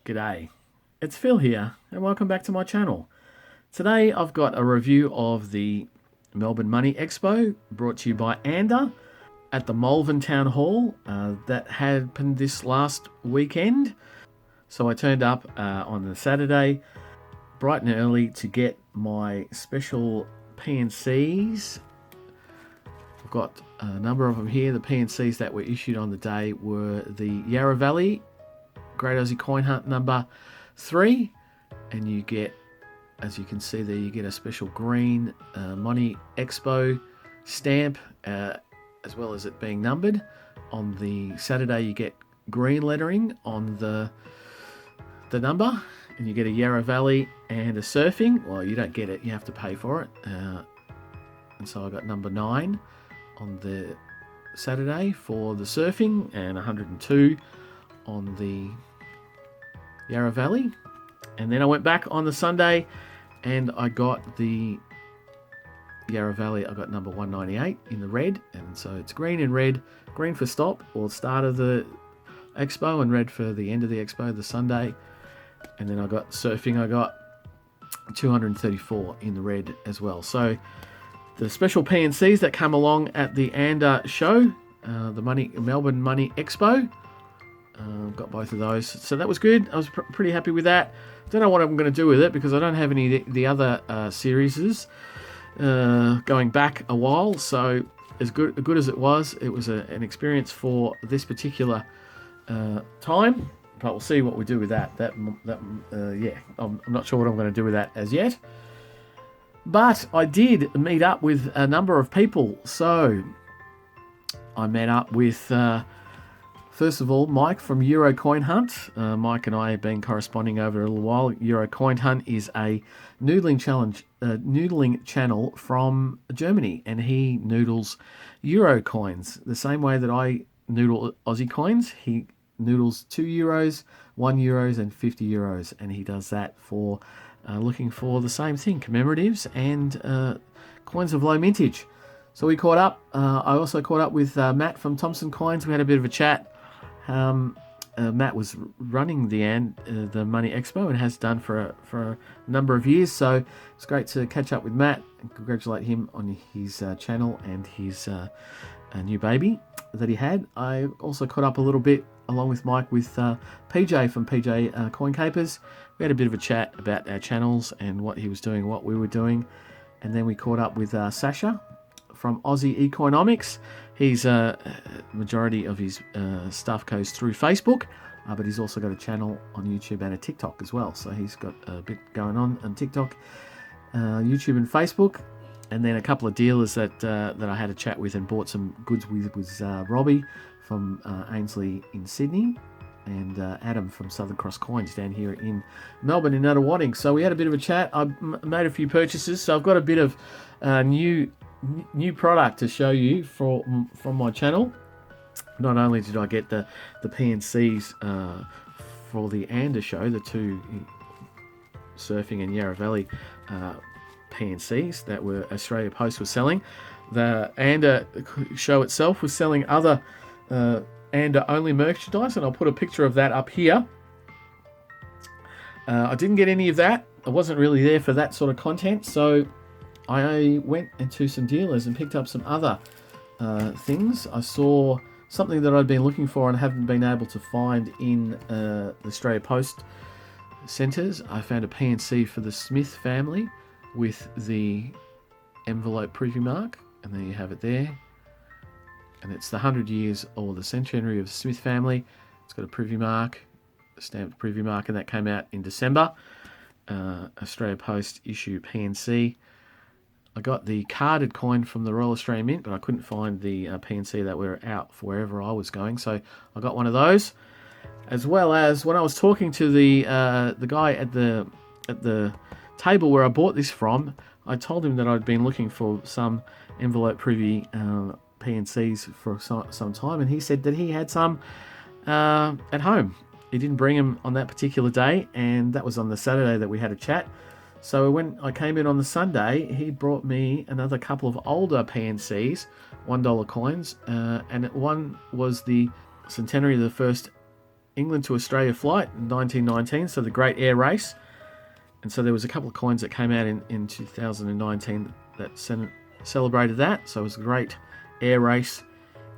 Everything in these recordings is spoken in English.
G'day, it's Phil here and welcome back to my channel. Today I've got a review of the Melbourne Money Expo brought to you by Anda at the Malvern Town Hall that happened this last weekend. So I turned up on the Saturday bright and early to get my special P&Cs. I've got a number of them here. The P&Cs that were issued on the day were the Yarra Valley Great Aussie Coin Hunt number 3, and you get, as you can see there, you get a special green Money Expo stamp, as well as it being numbered. On the Saturday you get green lettering on the number, and you get a Yarra Valley and a surfing. Well, you don't get it, you have to pay for it. And so I got number 9 on the Saturday for the surfing, and 102 on the Yarra Valley. And then I went back on the Sunday and I got the Yarra Valley. I got number 198 in the red, and so it's green and red. Green for stop or start of the expo, and red for the end of the expo, the Sunday. And then I got surfing, I got 234 in the red as well. So the special P&Cs that come along at the Anda show, the Melbourne Money Expo, got both of those, so that was good. I was pretty happy with that. Don't know what I'm going to do with it because I don't have any of the other series going back a while. So as good as it was an experience for this particular time. But we'll see what we do with that. Yeah, I'm not sure what I'm going to do with that as yet. But I did meet up with a number of people. So I met up with first of all, Mike from Euro Coin Hunt. Mike and I have been corresponding over a little while. Euro Coin Hunt is a noodling channel from Germany, and he noodles Euro coins the same way that I noodle Aussie coins. He noodles €2, €1, and €50, and he does that for looking for the same thing, commemoratives and coins of low mintage. So we caught up. I also caught up with Matt from Thompson Coins. We had a bit of a chat. Matt was running the Money Expo and has done for a number of years, so it's great to catch up with Matt and congratulate him on his channel and his new baby that he had. I also caught up a little bit along with Mike with PJ from PJ Coin Capers. We had a bit of a chat about our channels and what he was doing, what we were doing, and then we caught up with Sasha from Aussie Economics. He's majority of his stuff goes through Facebook, but he's also got a channel on YouTube and a TikTok as well. So he's got a bit going on TikTok, YouTube and Facebook. And then a couple of dealers that I had a chat with and bought some goods with was Robbie from Ainsley in Sydney, and Adam from Southern Cross Coins down here in Melbourne in Nunawading. So we had a bit of a chat. I made a few purchases, so I've got a bit of new product to show you from my channel. Not only did I get the P&Cs for the Anda show, the 2 surfing and Yarra Valley P&Cs that were Australia Post was selling. The Anda show itself was selling other Anda only merchandise, and I'll put a picture of that up here. I didn't get any of that. I wasn't really there for that sort of content, so I went into some dealers and picked up some other things. I saw something that I'd been looking for and haven't been able to find in the Australia Post centres. I found a P&C for the Smith family with the envelope preview mark, and there you have it there. And it's the 100 years or the centenary of the Smith family. It's got a preview mark, a stamped preview mark, and that came out in December. Australia Post issue P&C. I got the carded coin from the Royal Australian Mint, but I couldn't find the P&C that were out for wherever I was going, so I got one of those. As well as when I was talking to the guy at the table where I bought this from, I told him that I'd been looking for some envelope privy P&Cs for some time, and he said that he had some at home. He didn't bring them on that particular day, and that was on the Saturday that we had a chat. So when I came in on the Sunday, he brought me another couple of older P&Cs, $1 coins, and one was the centenary of the first England to Australia flight in 1919, so the Great Air Race. And so there was a couple of coins that came out in 2019 that celebrated that. So it was a Great Air Race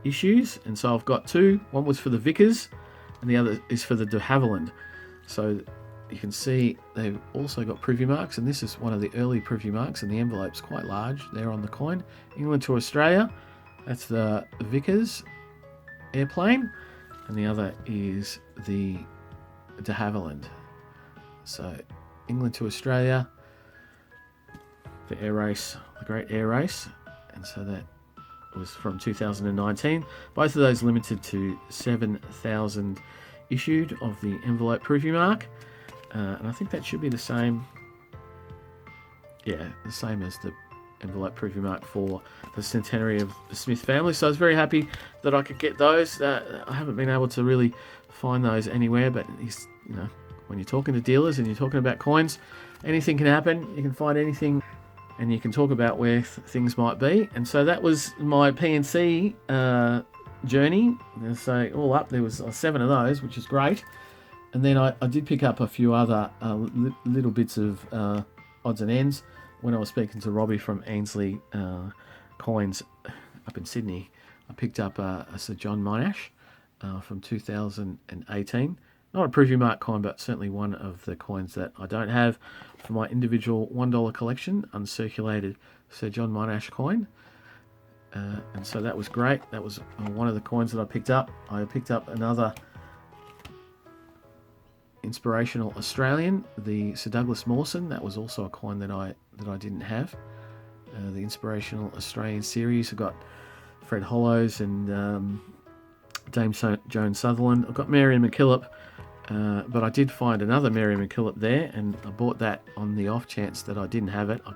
issues. And so I've got two. One was for the Vickers and the other is for the de Havilland. So you can see they've also got privy marks, and this is one of the early privy marks, and the envelope's quite large there on the coin. England to Australia, that's the Vickers airplane, and the other is the de Havilland. So England to Australia, the air race, the Great Air Race, and so that was from 2019. Both of those limited to 7,000 issued of the envelope privy mark. And I think that should be the same. Yeah, the same as the envelope privy mark for the centenary of the Smith family. So I was very happy that I could get those. I haven't been able to really find those anywhere, but when you're talking to dealers and you're talking about coins, anything can happen. You can find anything, and you can talk about where things might be. And so that was my PNC journey. And so all up, there was 7 of those, which is great. And then I did pick up a few other little bits of odds and ends when I was speaking to Robbie from Ainsley Coins up in Sydney. I picked up a Sir John Monash from 2018. Not a privy mark coin, but certainly one of the coins that I don't have for my individual $1 collection, uncirculated Sir John Monash coin. And so that was great. That was one of the coins that I picked up. I picked up another Inspirational Australian, the Sir Douglas Mawson. That was also a coin that I didn't have. The Inspirational Australian series. I've got Fred Hollows and Dame Joan Sutherland. I've got Marion McKillop, but I did find another Marion McKillop there, and I bought that on the off chance that I didn't have it. I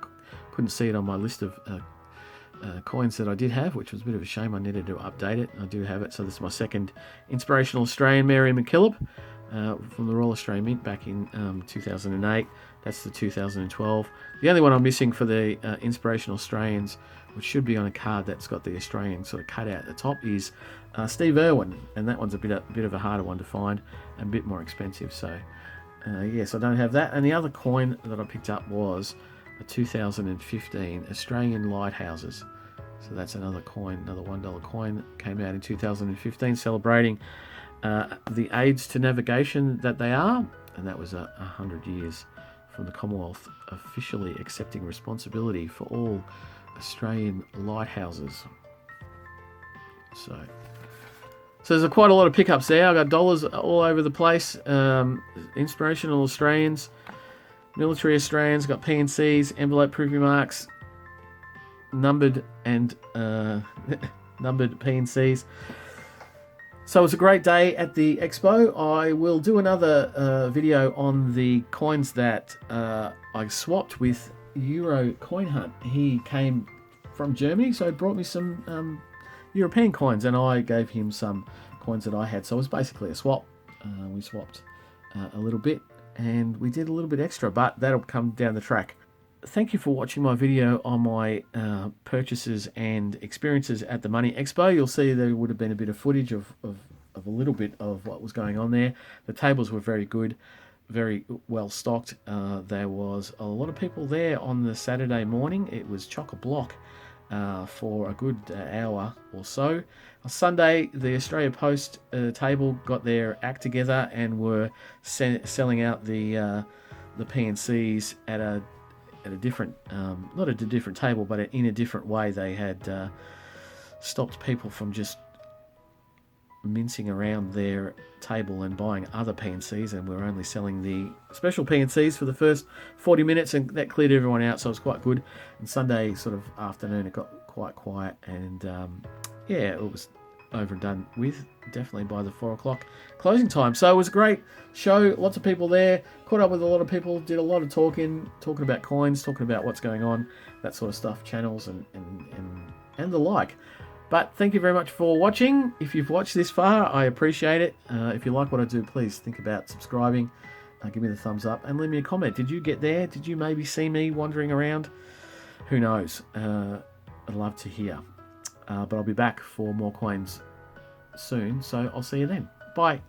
couldn't see it on my list of coins that I did have, which was a bit of a shame. I needed to update it. I do have it, so this is my second Inspirational Australian, Marion McKillop. From the Royal Australian Mint back in 2008. That's the 2012. The only one I'm missing for the Inspirational Australians, which should be on a card that's got the Australian sort of cut out at the top, is Steve Irwin, and that one's a bit of a harder one to find and a bit more expensive. So yes, I don't have that. And the other coin that I picked up was a 2015 Australian Lighthouses. So that's another coin, another $1 coin, came out in 2015, celebrating the aids to navigation that they are, and that was 100 years from the Commonwealth officially accepting responsibility for all Australian lighthouses. So there's quite a lot of pickups there. I got dollars all over the place. Inspirational Australians, military Australians, got PNCs, envelope privy marks, numbered and numbered PNCs. So it was a great day at the expo. I will do another video on the coins that I swapped with Euro Coin Hunt. He came from Germany, so he brought me some European coins, and I gave him some coins that I had. So it was basically a swap. We swapped a little bit, and we did a little bit extra, but that'll come down the track. Thank you for watching my video on my purchases and experiences at the Money Expo. You'll see there would have been a bit of footage of a little bit of what was going on there. The tables were very good, very well stocked. There was a lot of people there on the Saturday morning. It was chock-a-block for a good hour or so. On Sunday, the Australia Post table got their act together and were selling out the PNCs at a different, not at a different table, but in a different way. They had stopped people from just mincing around their table and buying other PNCs, and we're only selling the special PNCs for the first 40 minutes, and that cleared everyone out, so it was quite good. And Sunday sort of afternoon, it got quite quiet, and yeah, it was over and done with, definitely by the 4 o'clock closing time. So it was a great show, lots of people there, caught up with a lot of people, did a lot of talking about coins, talking about what's going on, that sort of stuff, channels and the like. But thank you very much for watching. If you've watched this far, I appreciate it. If you like what I do, please think about subscribing, give me the thumbs up, and leave me a comment. Did you get there? Did you maybe see me wandering around? Who knows? I'd love to hear. But I'll be back for more coins soon, so I'll see you then. Bye.